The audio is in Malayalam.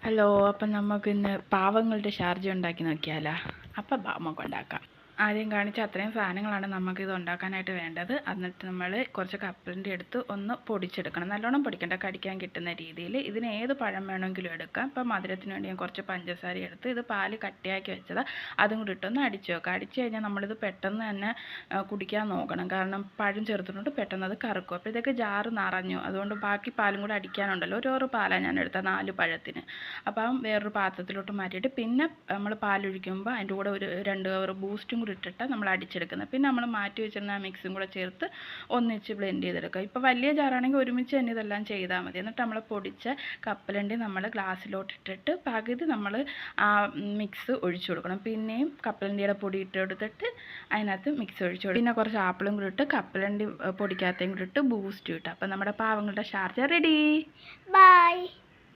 ഹലോ, അപ്പം നമുക്കിന്ന് പാവങ്ങളുടെ ഷാർജ ഉണ്ടാക്കി നോക്കിയാലോ? അപ്പം നമുക്ക് ഉണ്ടാക്കാം. ആദ്യം കാണിച്ച അത്രയും സാധനങ്ങളാണ് നമുക്കിത് ഉണ്ടാക്കാനായിട്ട് വേണ്ടത്. എന്നിട്ട് നമ്മൾ കുറച്ച് കപ്പലണ്ടി എടുത്ത് ഒന്ന് പൊടിച്ചെടുക്കണം. നല്ലോണം പൊടിക്കണ്ട, കടിക്കാൻ കിട്ടുന്ന രീതിയിൽ. ഇതിന് ഏത് പഴം വേണമെങ്കിലും എടുക്കാം. ഇപ്പം മധുരത്തിന് വേണ്ടി ഞാൻ കുറച്ച് പഞ്ചസാര എടുത്ത് ഇത് പാല് കട്ടിയാക്കി വെച്ചത് അതും കൂടി ഇട്ടൊന്ന് അടിച്ച് വെക്കുക. അടിച്ച് കഴിഞ്ഞാൽ നമ്മളിത് പെട്ടെന്ന് തന്നെ കുടിക്കാൻ നോക്കണം, കാരണം പഴം ചേർത്തിട്ടുണ്ട് പെട്ടെന്ന് അത് കറക്കും. അപ്പോൾ ഇതൊക്കെ ജാറ് നിറഞ്ഞു, അതുകൊണ്ട് ബാക്കി പാലും കൂടെ അടിക്കാനുണ്ടല്ലോ. ഓരോ പാലാണ് ഞാൻ എടുത്തത് 4 പഴത്തിന്. അപ്പം വേറൊരു പാത്രത്തിലോട്ട് മാറ്റിയിട്ട് പിന്നെ നമ്മൾ പാലൊഴിക്കുമ്പോൾ അതിൻ്റെ കൂടെ ഒരു 2 കവർ ബൂസ്റ്റും കൂടി ഇട്ടിട്ട് നമ്മൾ അടിച്ചെടുക്കുന്നത്. പിന്നെ നമ്മൾ മാറ്റി വെച്ചിരുന്ന ആ മിക്സും കൂടെ ചേർത്ത് ഒന്നിച്ച് ബ്ലെൻഡ് ചെയ്തെടുക്കുക. ഇപ്പോൾ വലിയ ജാറാണെങ്കിൽ ഒരുമിച്ച് തന്നെ ഇതെല്ലാം ചെയ്താൽ മതി. എന്നിട്ട് നമ്മൾ പൊടിച്ച കപ്പലണ്ടി നമ്മൾ ഗ്ലാസ്സിലോട്ട് ഇട്ടിട്ട് പകുതി നമ്മൾ ആ മിക്സ് ഒഴിച്ചു കൊടുക്കണം. പിന്നെയും കപ്പലണ്ടിയുടെ പൊടി ഇട്ട് കൊടുത്തിട്ട് അതിനകത്ത് മിക്സ് ഒഴിച്ചു കൊടുക്കും. പിന്നെ കുറച്ച് ആപ്പിളും കൂടി ഇട്ട് കപ്പലണ്ടി പൊടിക്കാത്തയും കൂടി ഇട്ട് ബൂസ്റ്റ് ഇട്ട്. അപ്പം നമ്മുടെ പാവങ്ങളുടെ ഷാർജ റെഡി. ബൈ.